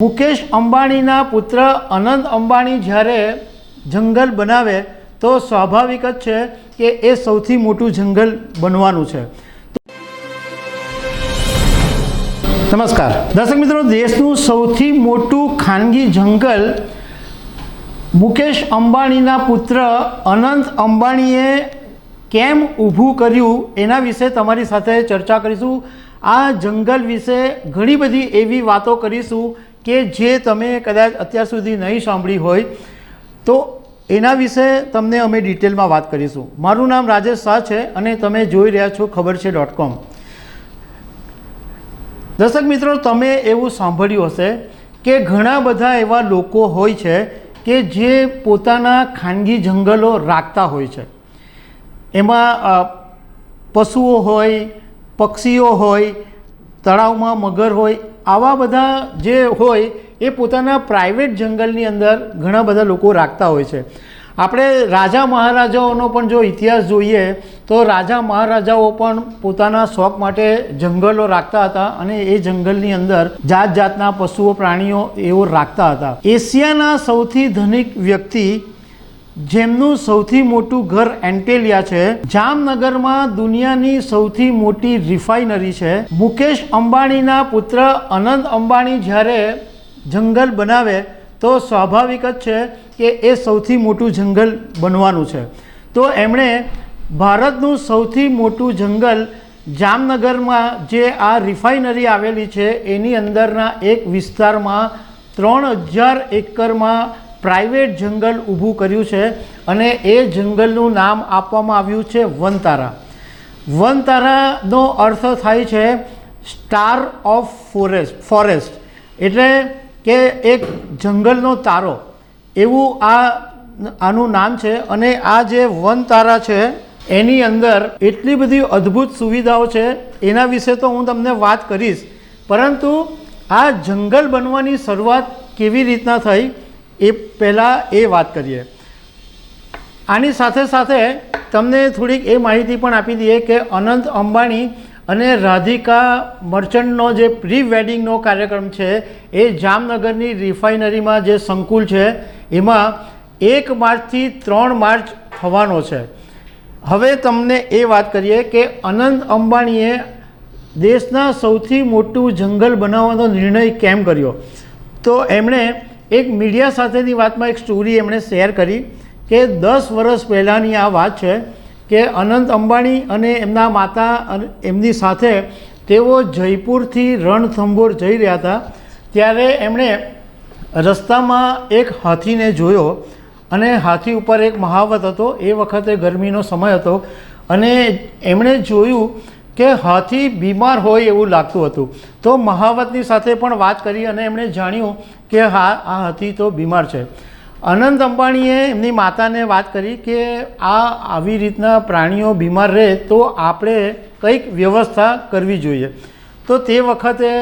મુકેશ અંબાણીના પુત્ર અનંત અંબાણી જ્યારે જંગલ બનાવે તો સ્વાભાવિક જ છે કે એ સૌથી મોટું જંગલ બનવાનું છે। નમસ્કાર દર્શક મિત્રો, દેશનું સૌથી મોટું ખાનગી જંગલ મુકેશ અંબાણીના પુત્ર અનંત અંબાણીએ કેમ ઊભું કર્યું એના વિશે તમારી સાથે ચર્ચા કરીશું। આ જંગલ વિશે ઘણી બધી એવી વાતો કરીશું કે જે તમે કદાચ અત્યાર સુધી નહીં સાંભળી હોય, તો એના વિશે તમને અમે ડિટેલમાં વાત કરીશું। મારું નામ રાજેશ શાહ છે અને તમે જોઈ રહ્યા છો ખબરછે.com। દર્શક મિત્રો, તમે એવું સાંભળ્યું હશે કે ઘણા બધા એવા લોકો હોય છે કે જે પોતાના ખાનગી જંગલો રાખતા હોય છે। એમાં પશુઓ હોય, પક્ષીઓ હોય, તળાવમાં મગર હોય, આવા બધા જે હોય એ પોતાના પ્રાઇવેટ જંગલની અંદર ઘણા બધા લોકો રાખતા હોય છે। આપણે રાજા મહારાજાઓનો પણ જો ઇતિહાસ જોઈએ તો રાજા મહારાજાઓ પણ પોતાના શોખ માટે જંગલો રાખતા હતા અને એ જંગલની અંદર જાત જાતના પશુઓ પ્રાણીઓ એવો રાખતા હતા। એશિયાના સૌથી ધનિક વ્યક્તિ જેમનું સૌથી મોટું ઘર એન્ટેલિયા છે, જામનગરમાં દુનિયાની સૌથી મોટી રિફાઇનરી છે। મુકેશ અંબાણીના પુત્ર અનંત અંબાણી જ્યારે જંગલ બનાવે તો સ્વાભાવિક જ છે કે એ સૌથી મોટું જંગલ બનવાનું છે। તો એમણે ભારતનું સૌથી મોટું જંગલ જામનગરમાં જે આ રિફાઇનરી આવેલી છે એની અંદરના એક વિસ્તારમાં 3000 એકરમાં પ્રાઇવેટ જંગલ ઊભું કર્યું છે અને એ જંગલનું નામ આપવામાં આવ્યું છે વનતારા। વનતારાનો અર્થ થાય છે સ્ટાર ઓફ ફોરેસ્ટ, એટલે કે એક જંગલનો તારો, એવું આનું નામ છે। અને આ જે વનતારા છે એની અંદર એટલી બધી અદ્ભુત સુવિધાઓ છે, એના વિશે તો હું તમને વાત કરીશ, પરંતુ આ જંગલ બનવાની શરૂઆત કેવી રીતના થઈ એ પહેલાં એ વાત કરીએ। આની સાથે સાથે તમને થોડીક એ માહિતી પણ આપી દઈએ કે અનંત અંબાણી અને રાધિકા મર્ચન્ટનો જે પ્રી વેડિંગનો કાર્યક્રમ છે એ જામનગરની રિફાઇનરીમાં જે સંકુલ છે એમાં 1 માર્ચથી 3 માર્ચ થવાનો છે। હવે તમને એ વાત કરીએ કે અનંત અંબાણીએ દેશના સૌથી મોટું જંગલ બનાવવાનો નિર્ણય કેમ કર્યો। તો એમણે એક મીડિયા સાથેની વાતમાં એક સ્ટોરી એમણે શેર કરી કે 10 વર્ષ પહેલાંની આ વાત છે કે અનંત અંબાણી અને એમના માતા અને એમની સાથે તેઓ જયપુરથી રણથંભોર જઈ રહ્યા હતા, ત્યારે એમણે રસ્તામાં એક હાથીને જોયો અને હાથી ઉપર એક મહાવત હતો। એ વખતે ગરમીનો સમય હતો અને એમણે જોયું કે હાથી બીમાર હોય એવું લાગતું હતું। તો મહાવતની સાથે પણ વાત કરી અને એમણે જાણ્યું કે હા, આ હાથી તો બીમાર છે। અનંત અંબાણીએ એમની માતાને વાત કરી કે આવી રીતના પ્રાણીઓ બીમાર રહે તો આપણે કંઈક વ્યવસ્થા કરવી જોઈએ। તો તે વખતે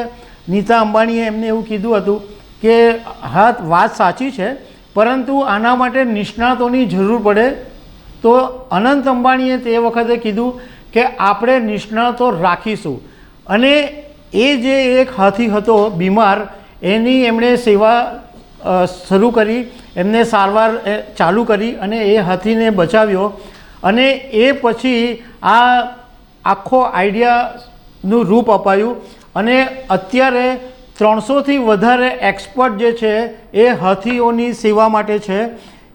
નીતા અંબાણીએ એમને એવું કીધું હતું કે હા, વાત સાચી છે, પરંતુ આના માટે નિષ્ણાતોની જરૂર પડે। તો અનંત અંબાણીએ તે વખતે કીધું કે આપણે નિષ્ણાતો રાખીશું અને એ જે એક હાથી હતો બીમાર, એની એમણે સેવા શરૂ કરી, એમને સારવાર ચાલુ કરી અને એ હાથીને બચાવ્યો। અને એ પછી આ આખો આઈડિયાનું રૂપ અપાયું અને અત્યારે 300થી વધારે એક્સપર્ટ જે છે એ હાથીઓની સેવા માટે છે।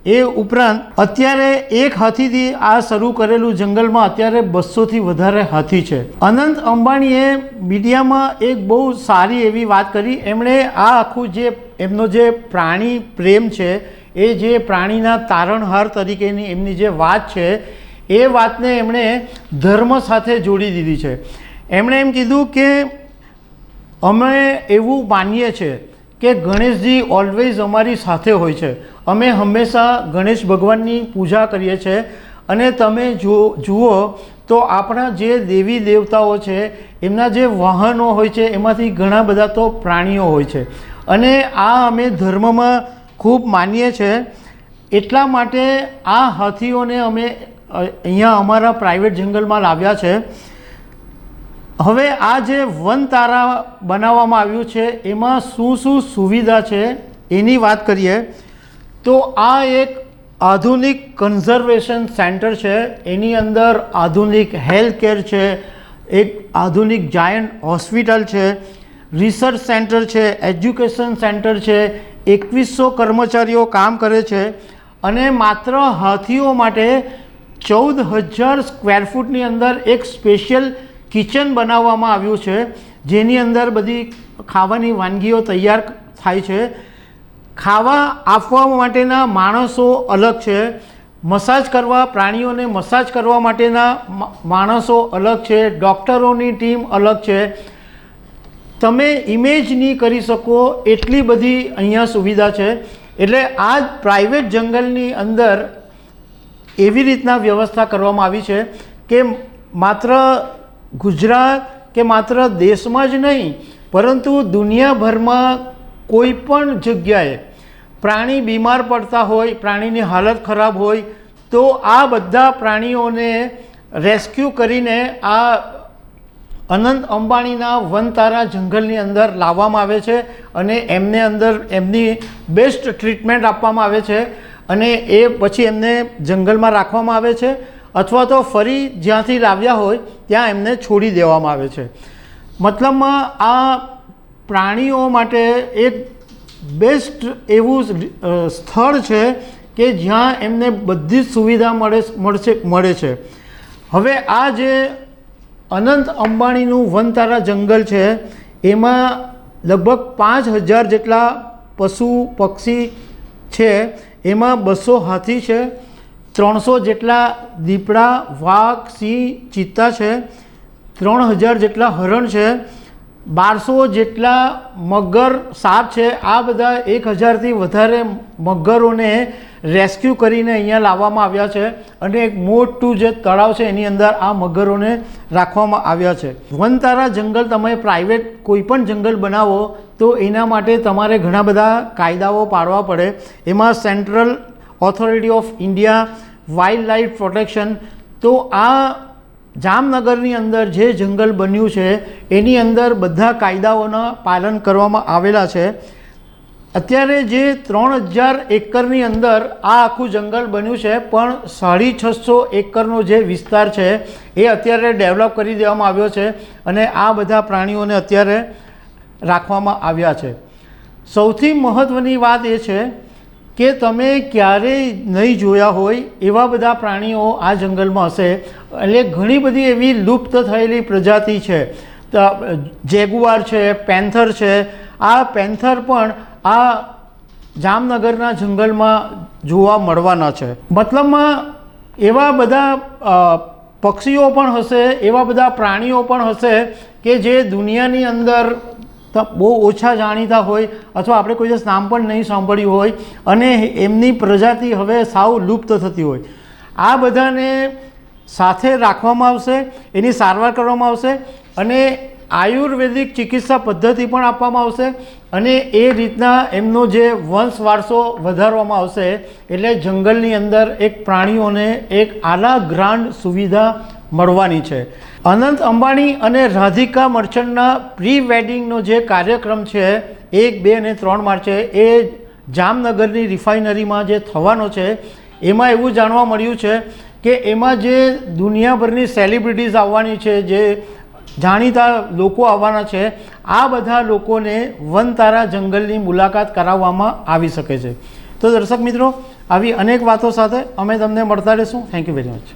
એ ઉપરાંત અત્યારે એક હાથીથી આ શરૂ કરેલું જંગલમાં અત્યારે 200થી વધારે હાથી છે। અનંત અંબાણીએ મીડિયામાં એક બહુ સારી એવી વાત કરી। એમણે આ આખું જે એમનો જે પ્રાણી પ્રેમ છે, એ જે પ્રાણીના તારણહાર તરીકેની એમની જે વાત છે, એ વાતને એમણે ધર્મ સાથે જોડી દીધી છે। એમણે એમ કીધું કે અમે એવું માનીએ છીએ કે ગણેશજી ઓલવેઝ અમારી સાથે હોય છે। અમે હંમેશા ગણેશ ભગવાનની પૂજા કરીએ છીએ અને તમે જુઓ તો આપણા જે દેવી દેવતાઓ છે એમના જે વાહનો હોય છે એમાંથી ઘણા બધા તો પ્રાણીઓ હોય છે અને આ અમે ધર્મમાં ખૂબ માનીએ છીએ। એટલા માટે આ હાથીઓને અમે અહીંયા અમારા પ્રાઇવેટ જંગલમાં લાવ્યા છે। હવે આ જે વન તારા બનાવવામાં આવ્યું છે એમાં શું શું સુવિધા છે એની વાત કરીએ તો આ એક આધુનિક કન્ઝર્વેશન સેન્ટર છે. એની અંદર આધુનિક હેલ્થ કેર છે, એક આધુનિક જાયન્ટ હોસ્પિટલ છે, રિસર્ચ સેન્ટર છે, એજ્યુકેશન સેન્ટર છે, 2100 કર્મચારીઓ કામ કરે છે અને માત્ર હાથીઓ માટે 14,000 સ્ક્વેર ફૂટની અંદર એક સ્પેશિયલ કિચન બનાવવામાં આવ્યું છે જેની અંદર બધી ખાવાની વાનગીઓ તૈયાર થાય છે. ખાવા આપવા માટેના માણસો અલગ છે, મસાજ કરવા પ્રાણીઓને મસાજ કરવા માટેના માણસો અલગ છે, ડૉક્ટરોની ટીમ અલગ છે. તમે ઇમેજ નહીં કરી શકો એટલી બધી અહીંયા સુવિધા છે. એટલે આ જ પ્રાઇવેટ જંગલની અંદર એવી રીતના વ્યવસ્થા કરવામાં આવી છે કે માત્ર ગુજરાત કે માત્ર દેશમાં જ નહીં પરંતુ દુનિયાભરમાં કોઈ પણ જગ્યાએ પ્રાણી બીમાર પડતા હોય, પ્રાણીની હાલત ખરાબ હોય તો આ બધા પ્રાણીઓને રેસ્ક્યુ કરીને આ અનંત અંબાણીના વનતારા જંગલની અંદર લાવવામાં આવે છે અને એમને અંદર એમની બેસ્ટ ટ્રીટમેન્ટ આપવામાં આવે છે અને એ પછી એમને જંગલમાં રાખવામાં આવે છે અથવા તો ફરી જ્યાંથી લાવ્યા હોય ત્યાં એમને છોડી દેવામાં આવે છે. મતલબમાં આ પ્રાણીઓ માટે એક બેસ્ટ એવું સ્થળ છે કે જ્યાં એમને બધી જ સુવિધા મળે છે. હવે આ જે અનંત અંબાણીનું વનતારા જંગલ છે એમાં લગભગ 5,000 જેટલા પશુ પક્ષી છે. એમાં 200 હાથી છે, 300 જેટલા દીપડા, વાઘ, સિંહ, ચિત્તા છે, 3,000 જેટલા હરણ છે, 1200 જેટલા મગર, સાપ છે. આ બધા 1,000થી વધારે મગરોને રેસ્ક્યુ કરીને અહીંયા લાવવામાં આવ્યા છે અને એક મોટું જે તળાવ છે એની અંદર આ મગરોને રાખવામાં આવ્યા છે. વનતારા જંગલ તમે પ્રાઇવેટ કોઈ પણ જંગલ બનાવો તો એના માટે તમારે ઘણા બધા કાયદાઓ પાડવા પડે. એમાં central authority of India, wild life protection. તો આ જામનગરની અંદર જે જંગલ બન્યું છે એની અંદર બધા કાયદાઓના પાલન કરવામાં આવેલા છે. અત્યારે જે 3,000 એકરની અંદર આ આખું જંગલ બન્યું છે પણ 650 એકરનો જે વિસ્તાર છે એ અત્યારે ડેવલપ કરી દેવામાં આવ્યો છે અને આ બધા પ્રાણીઓને અત્યારે રાખવામાં આવ્યા છે. સૌથી મહત્ત્વની વાત એ છે કે તમે ક્યારેય નહીં જોયા હોય એવા બધા પ્રાણીઓ આ જંગલમાં હશે. એટલે ઘણી બધી એવી લુપ્ત થયેલી પ્રજાતિ છે. જેગુઆર છે, પેન્થર છે. આ પેન્થર પણ આ જામનગરના જંગલમાં જોવા મળવાના છે. મતલબમાં એવા બધા પક્ષીઓ પણ હશે, એવા બધા પ્રાણીઓ પણ હશે કે જે દુનિયાની અંદર બહુ ઓછા જાણીતા હોય અથવા આપણે કોઈ દિવસ નામ પણ નહીં સાંભળ્યું હોય અને એમની પ્રજાતિ હવે સાવ લુપ્ત થતી હોય. આ બધાને સાથે રાખવામાં આવશે, એની સારવાર કરવામાં આવશે અને આયુર્વેદિક ચિકિત્સા પદ્ધતિ પણ આપવામાં આવશે અને એ રીતના એમનો જે વંશ વારસો વધારવામાં આવશે. એટલે જંગલની અંદર એક પ્રાણીઓને એક આલા ગ્રાન્ડ સુવિધા મળવાની છે. અનંત અંબાણી અને રાધિકા મર્ચન્ટના પ્રી વેડિંગનો જે કાર્યક્રમ છે 1, 2 અને 3 માર્ચે એ જામનગરની રિફાઇનરીમાં જે થવાનો છે એમાં એવું જાણવા મળ્યું છે કે એમાં જે દુનિયાભરની સેલિબ્રિટીઝ આવવાની છે, જે જાણીતા લોકો આવવાના છે, આ બધા લોકોને વનતારા જંગલની મુલાકાત કરાવવામાં આવી શકે છે. તો દર્શક મિત્રો, આવી અનેક વાતો સાથે અમે તમને મળતા રહીશું. Thank you very much.